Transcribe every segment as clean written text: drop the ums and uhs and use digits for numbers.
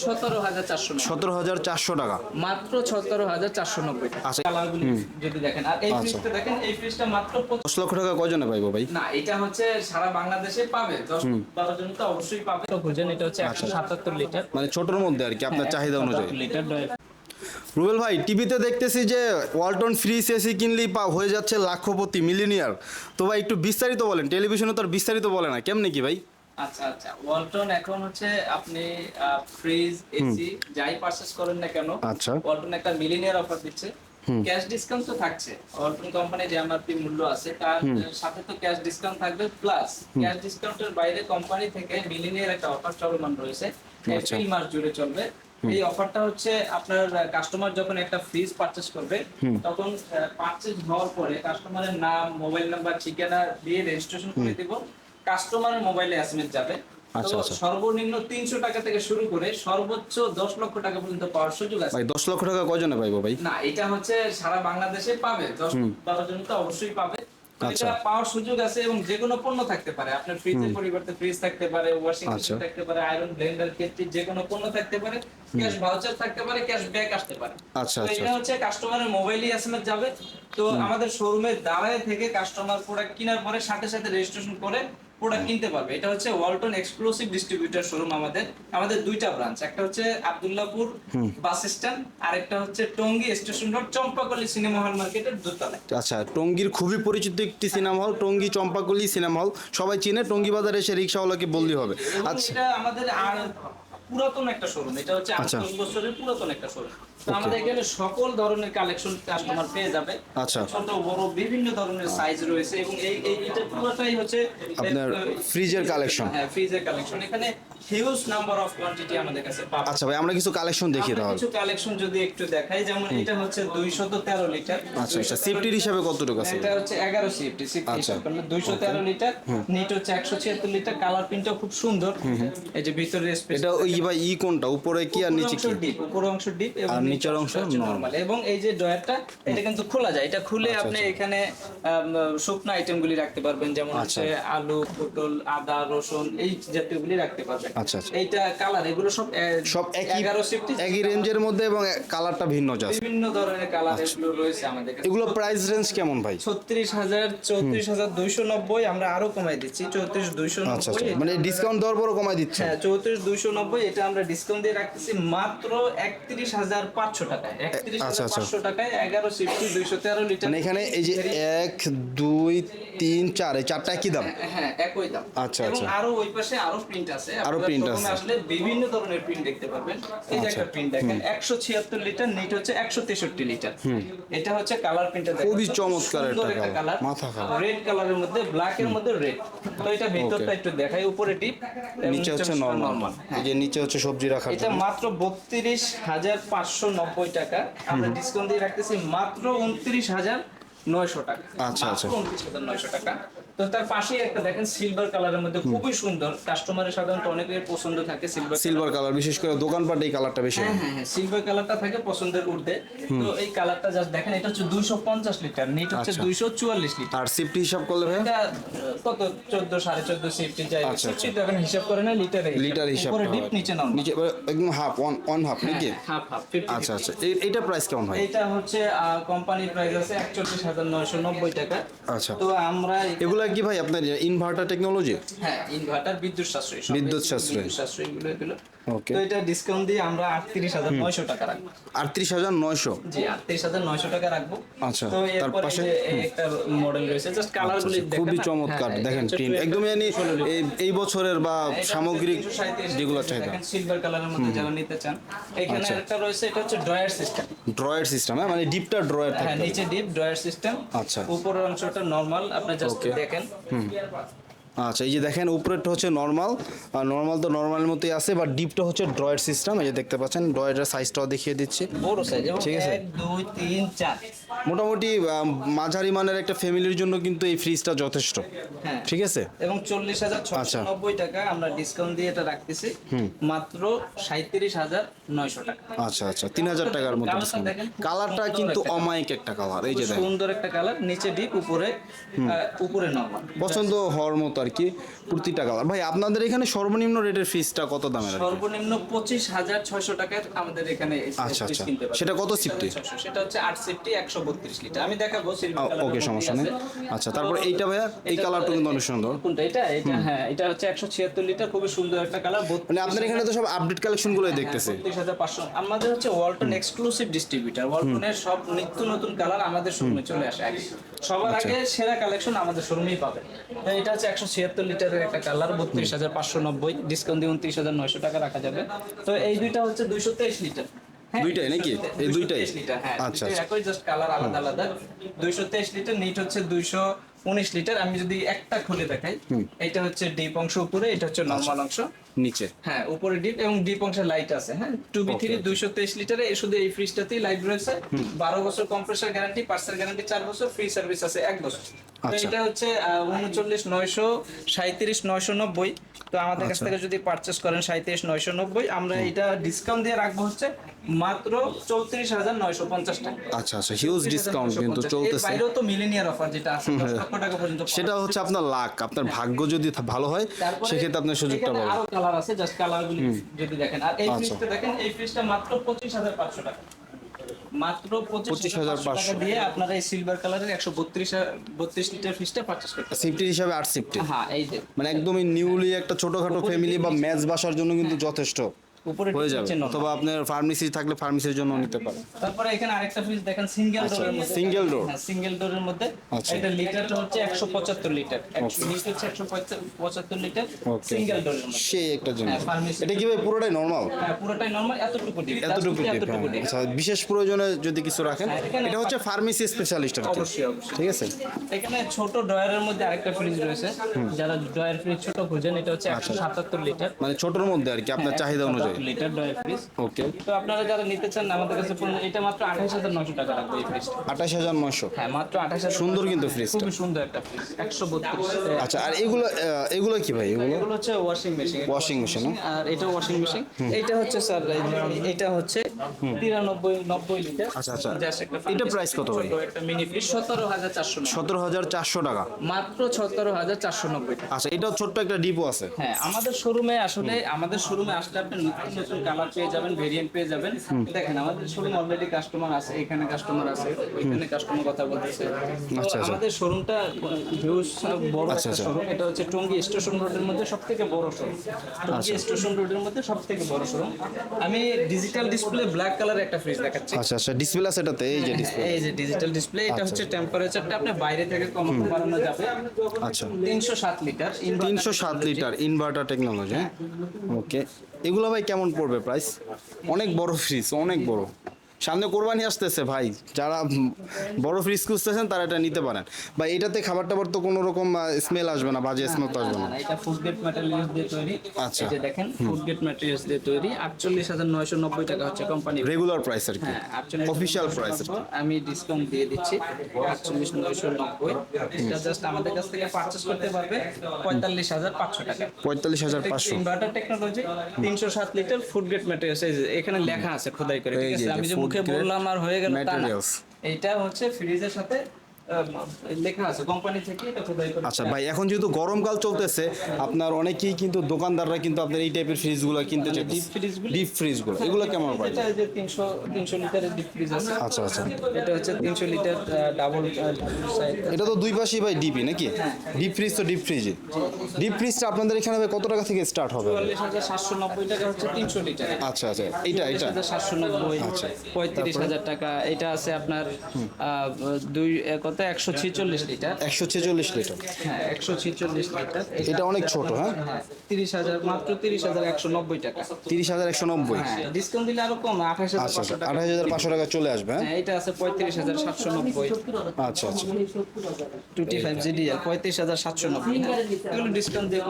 17,490 টাকা, মাত্র 17,490 টাকা। আচ্ছা। কালারগুলি যদি দেখেন, আর এই ফ্রিজটা দেখেন, এই ফ্রিজটা মাত্র 10 লক্ষ টাকা কয়জনে পাইবো ভাই? না, এটা হচ্ছে সারা বাংলাদেশে পাবে, 10-12 জন তো অবশ্যই পাবে। তো বুঝেন, এটা হচ্ছে 177 লিটার, মানে ছোটর মধ্যে আর কি, আপনার চাহিদা অনুযায়ী। লিটার। রুবেল ভাই, টিভিতে দেখতেছি যে ওয়ালটন ফ্রিজ এসি কিনলেই হয়ে যাচ্ছে লাখপতি, মিলিনিয়ার। তো ভাই একটু বিস্তারিত বলেন, টেলিভিশনে তো আর বিস্তারিত বলে না, কেমনে কি ভাই? আচ্ছা আচ্ছা, ওয়ালটন এখন হচ্ছে আপনি ফ্রিজ এসি যাই পারচেজ করেন না কেন, আচ্ছা, ওয়ালটন একটা মিলিনিয়ার অফার দিচ্ছে। ক্যাশ ডিসকাউন্ট তো থাকছে, ওয়ালটন কোম্পানির যে এমআরপি মূল্য আছে তার সাথে তো ক্যাশ ডিসকাউন্ট থাকবে, প্লাস ক্যাশ ডিসকাউন্টের বাইরে কোম্পানি থেকে মিলিনিয়ার একটা অফার চলমান রয়েছে, এপ্রিল মাস জুড়ে চলবে। এই অফারটা হচ্ছে আপনার কাস্টমার যখন একটা ফ্রিজ পারচেজ করবে, তখন পারচেজ হওয়ার পরে কাস্টমারের নাম, মোবাইল নাম্বার, ঠিকানা দিয়ে রেজিস্ট্রেশন করে দিব, কাস্টমারের মোবাইলে এসএমএস যাবে। তো সর্বনিম্ন 300 টাকা থেকে শুরু করে সর্বোচ্চ 10 লক্ষ টাকা পর্যন্ত পাওয়ার সুযোগ আছে। ভাই 10 লক্ষ টাকা কয়জনে পাইবো ভাই? না, এটা হচ্ছে সারা বাংলাদেশে পাবে, 10-12 জন তো অবশ্যই পাবে। এটা পাওয়ার সুযোগ আছে এবং যে কোনো পণ্য থাকতে পারে, আপনার ফ্রিজের পরিবর্তে ফ্রিজ থাকতে পারে, ওয়াশিং মেশিন থাকতে পারে, আয়রন, ব্লেন্ডার, কেটলি, যে কোনো পণ্য থাকতে পারে, ক্যাশ ভাউচার থাকতে পারে, ক্যাশ ব্যাক আসতে পারে। আচ্ছা, তো এটা হচ্ছে কাস্টমারের মোবাইলে এসএমএস যাবে। তো আমাদের শোরুমের দাঁড়ায় থেকে কাস্টমার প্রোডাক্ট কেনার পরে সাথে সাথে রেজিস্ট্রেশন করে প্রোডাক্ট কিনতে পারবে। এটা হচ্ছে ওয়ালটন এক্সক্লুসিভ ডিস্ট্রিবিউটর শোরুম আমাদের দুইটা ব্রাঞ্চ, একটা হচ্ছে আব্দুল্লাহপুর বাস স্ট্যান্ড, আর একটা হচ্ছে Tongi station road, Champakali cinema hall মার্কেটের দোতলায়। আচ্ছা, টঙ্গীর খুবই পরিচিত একটি cinema hall, Tongi Champakali cinema hall, সবাই চিনে। টঙ্গী বাজারে এসে রিক্সাওয়ালাকে বললেই হবে। আচ্ছা, এটা আমাদের পুরাতন একটা শোরুম, এটা হচ্ছে 8 বছরের পুরাতন একটা শোরুম। তো আমাদের এখানে সকল ধরনের কালেকশন কাস্টমার পেয়ে যাবে। আচ্ছা, ছোট বড় বিভিন্ন ধরনের সাইজ রয়েছে এবং এটা পুরোটাই হচ্ছে আপনার ফ্রিজের কালেকশন। হ্যাঁ, ফ্রিজের কালেকশন। এখানে হিউজ নাম্বার অফ কোয়ান্টিটি আমাদের কাছে পাবেন। আচ্ছা ভাই, আমরা কিছু কালেকশন দেখি তাহলে। কিছু কালেকশন যদি একটু দেখাই, যেমন এটা হচ্ছে 213 লিটার। আচ্ছা, এটা সেফটির হিসাবে কতটুকু আছে? এটা হচ্ছে 11 সিএফটি, হিসাব করলে 213 লিটার। নিট হচ্ছে 176 লিটার। কালার প্রিন্টও খুব সুন্দর। এই যে ভিতরে স্পেস, এটা ওই ভাই কোনটা, উপরে কি আর নিচে কি? ডিপ, উপরের অংশ ডিপ এবং আর নিচের অংশ নরমাল। এবং এই যে ড্রয়ারটা, এটা কিন্তু খোলা যায়। এটা খুলে আপনি এখানে শুকনো আইটেমগুলি রাখতে পারবেন, যেমন হচ্ছে আলু, পটল, আদা, রসুন, এই জাতীয়গুলি রাখতে পারবেন। আচ্ছা, এইটা কালার, এগুলো সব একই 11 সিফটি, একই রেঞ্জের মধ্যে এবং কালারটা ভিন্ন জাস্ট। বিভিন্ন ধরনের কালার এগুলো রয়েছে আমাদের কাছে। এগুলো প্রাইস রেঞ্জ কেমন ভাই? 36,000, 34,290, আমরা আরো কমাই দিচ্ছি 34,290। আচ্ছা, মানে ডিসকাউন্ট দেওয়ার পরও কমাই দিচ্ছে? হ্যাঁ, 34,290, এটা আমরা ডিসকাউন্ট দিয়ে রাখতেছি মাত্র 31,500 টাকায়। 31,500 টাকায় 11 সিফটি 213 লিটার। মানে এখানে এই যে 1, 2, 3, 4, এই চারটা একই দাম? হ্যাঁ, একই দাম। আচ্ছা, এবং আরো ওই পাশে আরো প্রিন্ট আছে, আরো প্রিন্ট আছে, আসলে বিভিন্ন ধরনের প্রিন্ট দেখতে পারবেন। এই যে একটা প্রিন্ট দেখেন, 176 লিটার, নিট হচ্ছে 163 লিটার। এটা হচ্ছে কালার প্রিন্টটা, খুবই চমৎকার একটা কালার, মাথা খারাপ, রেড কালারের মধ্যে, ব্ল্যাক এর মধ্যে রেড। তো এটা ভিতরটা একটু দেখাই, উপরে ডিপ, নিচে হচ্ছে নরমাল। এই যে নিচে হচ্ছে সবজি রাখার এটা মাত্র 32,590 টাকা। আমরা ডিসকাউন্ট দিয়ে রাখতেছি মাত্র 29,900 টাকা। আচ্ছা, 29,900 টাকা। তো তার পাশেই একটা দেখেন সিলভার কালারের মধ্যে, খুবই সুন্দর। কাস্টমারের সাধারণত অনেকের পছন্দ থাকে সিলভার কালার, বিশেষ করে দোকানপাটে এই কালারটা বেশি। হ্যাঁ, সিলভার কালারটা থাকে পছন্দের ঊর্ধ্বে। তো এই কালারটা জাস্ট দেখেন, এটা হচ্ছে 250 লিটার, নিট হচ্ছে 244 লিটার। আর সিফটি হিসাব করলে ভাই এটা কত, 14, 14.5 সিফটি যায়। সিফটি তো এখন হিসাব করে না, লিটার হিসাব, উপরে ডিপ, নিচে নরমাল, নিচে একদম হাফ, ওয়ান হাফ নাকি? হাফ। আচ্ছা, এইটা প্রাইস কেমন ভাই? এটা হচ্ছে কোম্পানির প্রাইস আছে 41,990 টাকা। আচ্ছা, তো আমরা এগুলা কি ভাই আপনার ইনভার্টার টেকনোলজি? হ্যাঁ, ইনভার্টার, বিদ্যুৎ সাশ্রয়ী এগুলো। ওকে, তো এটা ডিসকাউন্ট দিয়ে আমরা 38,900 টাকা রাখবো। 38,900? জি, 38,900 টাকা রাখবো। আচ্ছা, তো তার এরপর পাশে একটা মডেল রয়েছে, জাস্ট কালারগুলি দেখেন, খুবই চমৎকার। দেখেন প্রিন্ট একদম এই বছরের বা সামগ্রিক যেগুলো চাহিদা। সিলভার কালারের মধ্যে যারা নিতে চান, এখানে একটা রয়েছে, এটা হচ্ছে ড্রয়ার সিস্টেম, মানে ডিপটা ড্রয়ার থাকে। হ্যাঁ, নিচে ডিপ ড্রয়ার সিস্টেম। আচ্ছা, উপরের অংশটা নরমাল, আপনি জাস্ট দেখেন। আচ্ছা, এই যে দেখেন উপরেরটা হচ্ছে নরমাল, আর নরমাল তো নরমালের মতোই আছে, বা ডিপটা হচ্ছে ড্রয়ার সিস্টেম। এই যে দেখতে পাচ্ছেন, ড্রয়ারের সাইজটাও দেখিয়ে দিচ্ছি, বড় সাইজ, ঠিক আছে। 1, 2, 3, 4, মোটামুটি মাঝারি মানের একটা ফ্যামিলির জন্য কিন্তু এই ফ্রিজটা যথেষ্ট, ঠিক আছে। এবং 40,690 টাকা আমরা ডিসকাউন্ট দিয়ে এটা রাখতেছি মাত্র 37,900 টাকা। আচ্ছা, 3,000 টাকার মতো ডিসকাউন্ট। কালারটা কিন্তু অমায়িক একটা কালার, এই যে দেখেন, সুন্দর একটা কালার, নিচে ডিপ, উপরে নরমাল, পছন্দ হওয়ার মতো আর আর কি প্রতিটা কালার। ভাই আপনাদের এখানে সর্বনিম্ন রেটের ফ্রিজটা কত দামের আর কি? সর্বনিম্ন 25,600 টাকার আমাদের এখানে আচ্ছা, ফ্রিজ আচ্ছা। কিনতে পারবেন। সেটা কত সিফটি? 25,600 সেটা হচ্ছে 8 সিফটি 132 লিটার। আমি দেখাবো সিলভার কালার। ওকে, সমস্যা নেই। আচ্ছা, তারপর এইটা ভাইয়া, এই কালারটা কিন্তু অনেক সুন্দর। কোনটা এটা? এটা হ্যাঁ, এটা হচ্ছে 176 লিটার, খুবই সুন্দর একটা কালার। মানে আপনার এখানে তো সব আপডেট কালেকশনগুলোই দেখতেছি। 32,500। আমাদের হচ্ছে ওয়ালটন এক্সক্লুসিভ ডিস্ট্রিবিউটর। ওয়ালটনের সব নিত্য নতুন কালার আমাদের শোরুমে চলে আসে আগে। সবার আগে সেরা কালেকশন আমাদের শোরুমেই পাবেন। তো এটা হচ্ছে 176 লিটারের একটা কালার, 32,590, ডিসকাউন্ট দিয়ে 29,900 টাকা রাখা যাবে। তো এই দুইটা হচ্ছে 223 লিটার। হ্যাঁ, দুইটাই নাকি? এই দুইটাই? 223 লিটার, হ্যাঁ। আচ্ছা, দুইটাই একই, জাস্ট কালার আলাদা আলাদা। 223 লিটার, নিট হচ্ছে 219 লিটার। আমি যদি একটা খুলে দেখাই, এটা হচ্ছে ডিপ অংশ উপরে, এটা হচ্ছে নরমাল অংশ নিচে। হ্যাঁ, উপরে ডিপ এবং ডিপ অংশে লাইট আছে। হ্যাঁ, 2B3 223 লিটারে শুধু এই ফ্রিজটাতেই লাইট রয়েছে। 12 বছর কম্প্রেসার গ্যারান্টি, পার্সেল গ্যারান্টি 4 বছর, ফ্রি সার্ভিস আছে 1 বছর। তো আচ্ছা। এটা হচ্ছে 39,900, 37,990। তো আমাদের কাছ থেকে যদি পারচেজ করেন 37,990, আমরা এটা ডিসকাউন্ট দিয়ে রাখবো হচ্ছে মাত্র 34,950 টাকা। আচ্ছা আচ্ছা, হিউজ ডিসকাউন্ট কিন্তু 34,950 চলতেছে। এর বাইরেও তো মিলিনিয়ার অফার যেটা আছে 10 লক্ষ টাকা পর্যন্ত পাওয়া সেটা হচ্ছে আপনার লাক, আপনার ভাগ্য যদি ভালো হয় তারপরে সেক্ষেত্রে আপনার সুযোগটা এখানে পাবেন। আরো কালার আছে, জাস্ট কালারগুলি যদি দেখেন। আর এই আচ্ছা। ফ্রিজটা দেখেন, এই ফ্রিজটা মাত্র 25,500 টাকা। মাত্র 25,500 টাকা 25,500 দিয়ে আপনারা এই সিলভার কালারের 132 লিটার ফ্রিজটা পারচেজ করতে পারেন। সিফটি হিসাবে 8 সিফটি, হ্যাঁ, এই যে মানে একদমই নিউলি একটা ছোটখাটো ফ্যামিলি বা ম্যাচ বাসার জন্য কিন্তু যথেষ্ট উপরে হয়ে যাবে। হচ্ছে normal। অথবা আপনার ফার্মেসি থাকলে ফার্মেসির জন্য নিতে পারেন। তারপরে এখানে আরেকটা ফ্রিজ দেখেন, সিঙ্গেল আচ্ছা, ডোরের মধ্যে। single door। হ্যাঁ, সিঙ্গেল ডোরের মধ্যে। আচ্ছা। এটা লিটারটা হচ্ছে 175 লিটার। লিটার হচ্ছে 175 লিটার, Okay। সিঙ্গেল ডোরের মধ্যে। সেই একটা জিনিস। হ্যাঁ, pharmacy। এটা কি ভাই পুরোটাই নর্মাল? হ্যাঁ, পুরোটাই নরমাল, এতটুকু ডিপ। এতটুকু deep, হ্যাঁ। আচ্ছা, বিশেষ প্রয়োজনে যদি কিছু রাখেন, এখানে- এটা হচ্ছে ফার্মেসি স্পেশালিস্ট আর কি। অবশ্যই, অবশ্যই। ঠিক আছে। এখানে ছোট ড্রয়ারের মধ্যে আরেকটা ফ্রিজ রয়েছে, যারা ড্রয়ার ফ্রিজ ছোট খুঁজেন, এটা হচ্ছে 177 লিটার। মানে ছোটর মধ্যে আর কি, আপনার চাহিদা অনুযায়ী। Litre drawer fridge. ওকে, তো আপনারা যারা নিতে চান আমাদের কাছে এটা মাত্র 28,900 টাকা রাখবে এই ফ্রিজটা। 28,900। হ্যাঁ, মাত্র 28,000। সুন্দর কিন্তু ফ্রিজটা। খুবই সুন্দর একটা ফ্রিজ, 132। আচ্ছা, আর এগুলো কি ভাই? এগুলো এগুলো হচ্ছে ওয়াশিং মেশিন। Washing machine, আর এটা ওয়াশিং মেশিন। এটা হচ্ছে স্যার, এটা হচ্ছে 93-90 লিটার। আচ্ছা, আচ্ছা। Just একটা এটা price কত ভাই? ছোট একটা মিনি ফ্রিজ 17,490। 17,400 টাকা। মাত্র 17,490 টাকা। আচ্ছা, এটাও ছোট্ট একটা ডিপো আছে। হ্যাঁ, আমাদের শোরুমে আসলে আসলে আপনি নতুন নতুন কালার পেয়ে যাবেন, ভেরিয়েন্ট পেয়ে যাবেন। দেখেন, আমাদের শোরুমে অলরেডি কাস্টমার আছে, এখানে কাস্টমার আছে, ওইখানে কাস্টমার কথা বলতেছে। তো আচ্ছা, আচ্ছা। আমাদের শোরুমটা হিউজ বড় আচ্ছা, একটা আচ্ছা। শোরুম। এটা হচ্ছে টঙ্গী স্টেশন রোডের মধ্যে সবথেকে বড় শোরুম। টঙ্গী স্টেশন রোডের মধ্যে সবথেকে বড় শোরুম। আমি ডিজিটাল ডিসপ্লে ব্ল্যাক কালারের একটা ফ্রিজ দেখাচ্ছি। আচ্ছা আচ্ছা, ডিসপ্লে আছে এটাতে, এই যে ডিসপ্লে। এই যে ডিজিটাল ডিসপ্লে, এটা হচ্ছে টেম্পারেচারটা আপনি বাইরে থেকে কমানো বাড়ানো যাবে। আচ্ছা, 307 লিটার 307 লিটার ইনভার্টার টেকনোলজি। হ্যাঁ, ওকে। এগুলো ভাই কেমন পড়বে প্রাইস? অনেক বড় ফ্রিজ, অনেক বড়। সামনে কোরবানি আসতেছে ভাই, যারা বড় ফ্রিজ খুঁজতেছেন তারা এটা নিতে পারেন। বা এটাতে খাবার টাবার তো কোনো রকম স্মেল আসবে না, বাজে স্মেল তো আসবে না। এটা ফুড গ্রেড ম্যাটেরিয়ালস দিয়ে তৈরি। আচ্ছা। এই যে দেখেন, ফুড গ্রেড ম্যাটেরিয়ালস দিয়ে তৈরি। 48,990 টাকা হচ্ছে কোম্পানি। রেগুলার প্রাইস আর কি, হ্যাঁ, 48,990 অফিসিয়াল প্রাইস। আমি ডিসকাউন্ট দিয়ে দিচ্ছি 48,990। এটা জাস্ট আমাদের কাছ থেকে পারচেজ করতে পারবে 45,500 টাকা। 45,500। Inverter technology, 307 litre food grade materials. এখানে লেখা আছে খোদাই করে, ঠিক এই যে আছে? আমি যে food মুখে grade বললাম আর হয়ে গেল তা না। materials। এটা হচ্ছে ফ্রিজের সাথে লেখা আছে, কোম্পানি থেকে এটা খোদাই করে। আচ্ছা ভাই, এখন যেহেতু গরমকাল চলতেছে, আপনার অনেকেই কিন্তু দোকানদাররা কিন্তু আপনার এই টাইপের ফ্রিজগুলো কিনতে চায়। ডিপ ফ্রিজগুলো, ডিপ ফ্রিজগুলো এগুলো কেমন প্রাইস? এটা যে 300 লিটারের ডিপ ফ্রিজ আছে। আচ্ছা আচ্ছা, এটা হচ্ছে 300 লিটার ডাবল সাইজ। এটা তো দুই পাশেই ভাই ডিপি নাকি? ডিপ ফ্রিজ তো ডিপ ফ্রিজে। ডিপ ফ্রিজটা আপনাদের এখানে ভাই কত টাকা থেকে স্টার্ট হবে? 44,790 টাকা হচ্ছে 300 লিটার। আচ্ছা আচ্ছা, এটা 790, আচ্ছা। 35,000 টাকা। এটা আছে আপনার কত 146 লিটার। 146 লিটার। হ্যাঁ, 146 লিটার। এটা অনেক ছোট। হ্যাঁ, 30,000, মাত্র 30,190 টাকা। 30,190। হ্যাঁ, ডিসকাউন্ট দিলে আরো কম, আচ্ছা আচ্ছা, 28,500 টাকা। 28,500 টাকা চলে আসবে। হ্যাঁ, হ্যাঁ, এটা আছে 35,790। আচ্ছা আচ্ছা, 25 GDL 35,790। এগুলো ডিসকাউন্ট দিয়ে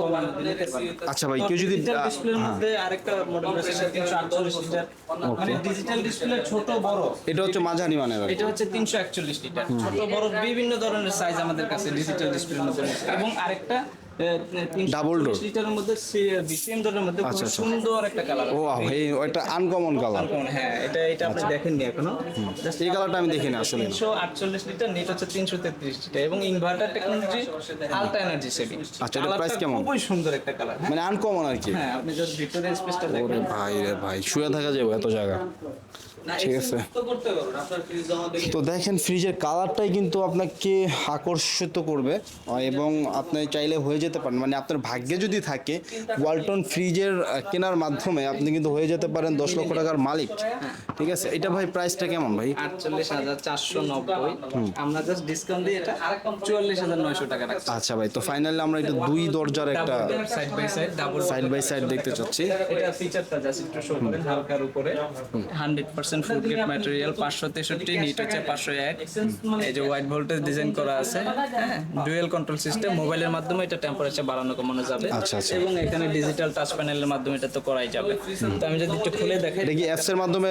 কমানো দিতে পারবেন। আচ্ছা ভাই, কেউ যদি ডিজিটাল ডিসপ্লের মধ্যে আরেকটা মডেল আছে 348 লিটার। মানে ডিজিটাল ডিসপ্লে ছোট বড়। এটা হচ্ছে মাঝারি মানের আর কি। এটা হচ্ছে 341 লিটার। ছোট বড় বিভিন্ন ধরনের সাইজ আমাদের কাছে ডিজিটাল ডিসপ্লের মধ্যে রয়েছে। এবং আরেকটা Double door? লিটারের মধ্যে বিসিএম ডোরের মধ্যে খুব আচ্ছা, আচ্ছা। সুন্দর একটা কালার। ও এই একটা আনকমন কালার। হ্যাঁ, এটা আপনি দেখেননি এখনো। এই কালারটা আমি দেখিনি আসলে। 348 লিটার, নেট হচ্ছে 333 লিটার এবং inverter technology, ultra energy saving. আচ্ছা, এটার price কেমন? খুবই সুন্দর একটা কালার। মানে আনকমন আর কি। হ্যাঁ, আপনি যদি ভিতরে স্পেসটা ওরে দেখেন, ভাই রে ভাই, শুয়ে থাকা যাবে এত জায়গা। ঠিক আছে। তো করতে পারবেন আপনার ফ্রিজ জমা দিয়ে। তো দেখেন ফ্রিজের কালারটাই কিন্তু আপনাকে আকর্ষিত করবে এবং আপনি চাইলে হয়ে যেতে পারেন, মানে আপনার ভাগ্যে যদি থাকে ওয়ালটন ফ্রিজের কেনার মাধ্যমে আপনি কিন্তু হয়ে যেতে পারেন 10 লক্ষ টাকার মালিক। ঠিক আছে, এটা ভাই প্রাইসটা কেমন ভাই? 48,490। আমরা জাস্ট ডিসকাউন্ট দিয়ে এটা 44,900 টাকা রাখছি। আচ্ছা ভাই, তো ফাইনালি আমরা এটা 2 দরজার একটা side by side double side by side দেখতে চাচ্ছি। এটা ফিচারটা জাস্ট একটু শো করেন হালকার উপরে। 100% ফুড গ্রেড ম্যাটেরিয়াল, 563, নিট হচ্ছে 501। এই যে হোয়াইট ভোল্টেজ ডিজাইন করা আছে, হ্যাঁ, ডুয়েল কন্ট্রোল সিস্টেম, মোবাইলের মাধ্যমে এটা টেম্পারেচার বাড়ানো কমানো যাবে। আচ্ছা, আচ্ছা। এবং এখানে ডিজিটাল টাচ প্যানেলের মাধ্যমে এটা তো করাই যাবে। তো আমি যদি একটু খুলে দেখাই, এটা কি অ্যাপস এর মাধ্যমে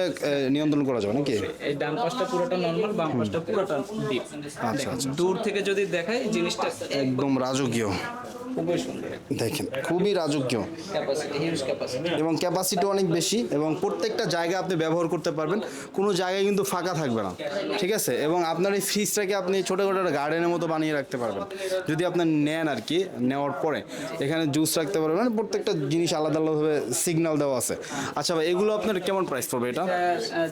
নিয়ন্ত্রণ করা যাবে নাকি? এই ডান পাশটা পুরোটা নরমাল, বাম পাশটা পুরোটা ডিপ। আচ্ছা, আচ্ছা। দূর থেকে যদি দেখাই জিনিসটা একদম রাজকীয়, খুবই সুন্দর, দেখেন খুবই রাজকীয় ক্যাপাসিটি, হিউজ ক্যাপাসিটি। এবং ক্যাপাসিটি অনেক বেশি এবং প্রত্যেকটা জায়গায় আপনি ব্যবহার করতে পারবেন, কোনো জায়গায় কিন্তু ফাঁকা থাকবে না। ঠিক আছে, এবং আপনার এই ফ্রিজটাকে আপনি ছোটো ছোটো একটা গার্ডেনের মতো বানিয়ে রাখতে পারবেন যদি আপনার নেন আর কি। নেওয়ার পরে এখানে জুস রাখতে পারবেন, প্রত্যেকটা জিনিস আলাদা আলাদাভাবে সিগন্যাল দেওয়া আছে। আচ্ছা ভাই, এগুলো আপনার কেমন প্রাইস পড়বে এটা?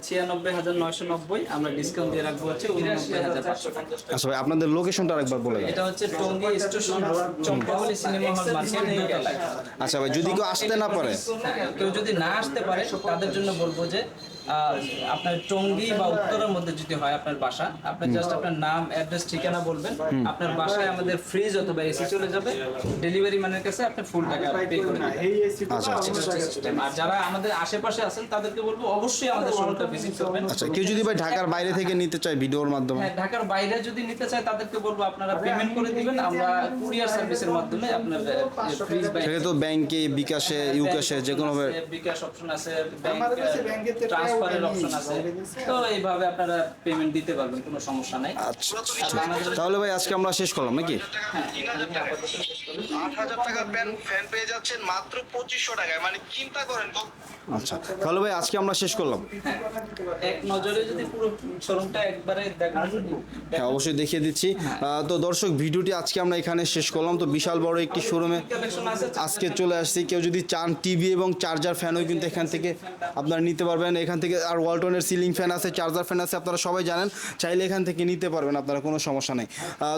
96,990, আমরা ডিসকাউন্ট দিয়ে রাখবো হচ্ছে 89,500 টাকা। আচ্ছা ভাই, আপনাদের লোকেশনটা আরেকবার বলে দেন। এটা হচ্ছে Tongi station road, Champaboli cinema hall market, দোতলায়। আচ্ছা ভাই, যদি কেউ আসতে না পারে, কেউ যদি না আসতে পারে তাদের জন্য বলবো যে আপনার টঙ্গী বা উত্তরের মধ্যে যদি হয় আপনার বাসা, আপনি জাস্ট আপনার নাম, অ্যাড্রেস, ঠিকানা বলবেন, আপনার বাসায় আমাদের ফ্রিজ অথবা এসি চলে যাবে, ডেলিভারি ম্যানের কাছে আপনি ফুল টাকা পে করে দেবেন। আচ্ছা আচ্ছা আর যারা আমাদের আশেপাশে আছেন তাদেরকে বলবো অবশ্যই আমাদের শোরুমটা ভিজিট করবেন। আচ্ছা, কেউ যদি ভাই ঢাকার বাইরে থেকে নিতে চায় ভিডিওর মাধ্যমে? হ্যাঁ, ঢাকার বাইরে যদি নিতে চায় তাদেরকে বলবো আপনারা পেমেন্ট করে দিবেন, আমরা কুরিয়ার সার্ভিসের মাধ্যমে আপনার ফ্রিজ বা সেটা তো ব্যাংকে, বিকাশে, ইউকাশে যে কোনো বিকাশ অপশন আছে, ব্যাংক ট্রান্সফারের অপশন আছে, তো এইভাবে আপনারা পেমেন্ট দিতে পারবেন, কোনো সমস্যা নাই। আচ্ছা, তাহলে ভাই আজকে আমরা শেষ করলাম নাকি? হ্যাঁ, 8,000 টাকার ফ্যান পেয়ে যাচ্ছেন মাত্র 2500 টাকায়, মানে চিন্তা করেন। আচ্ছা, তাহলে ভাই আজকে আমরা শেষ করলাম। এক নজরে যদি পুরো শোরুমটা একবারে দেখানো, হ্যাঁ, অবশ্যই দেখিয়ে দিচ্ছি। তো দর্শক, ভিডিওটি আজকে আমরা এখানে শেষ করলাম। তো বিশাল বড় একটি শোরুমে কালেকশন আছে। আজকে চলে আসছি। কেউ যদি চান টিভি এবং চার্জার ফ্যানও কিন্তু এখান থেকে আপনারা নিতে পারবেন। এখান থেকে আর ওয়ালটনের সিলিং ফ্যান আছে, চার্জার ফ্যান আছে, আপনারা সবাই জানেন, চাইলে এখান থেকে নিতে পারবেন, আপনারা কোনো সমস্যা নেই।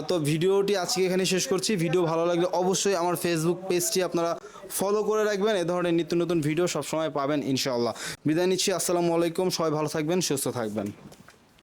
তো ভিডিওটি আজকে এখানে শেষ করছি। ভিডিও ভালো লাগলে অবশ্যই আমার ফেসবুক পেজটি আপনারা ফলো করে রাখবেন, এ ধরনের নিত্য নতুন ভিডিও সবসময় পাবেন ইনশাআল্লাহ। বিদায় নিচ্ছি, আসসালামু আলাইকুম, সবাই ভালো থাকবেন, সুস্থ থাকবেন।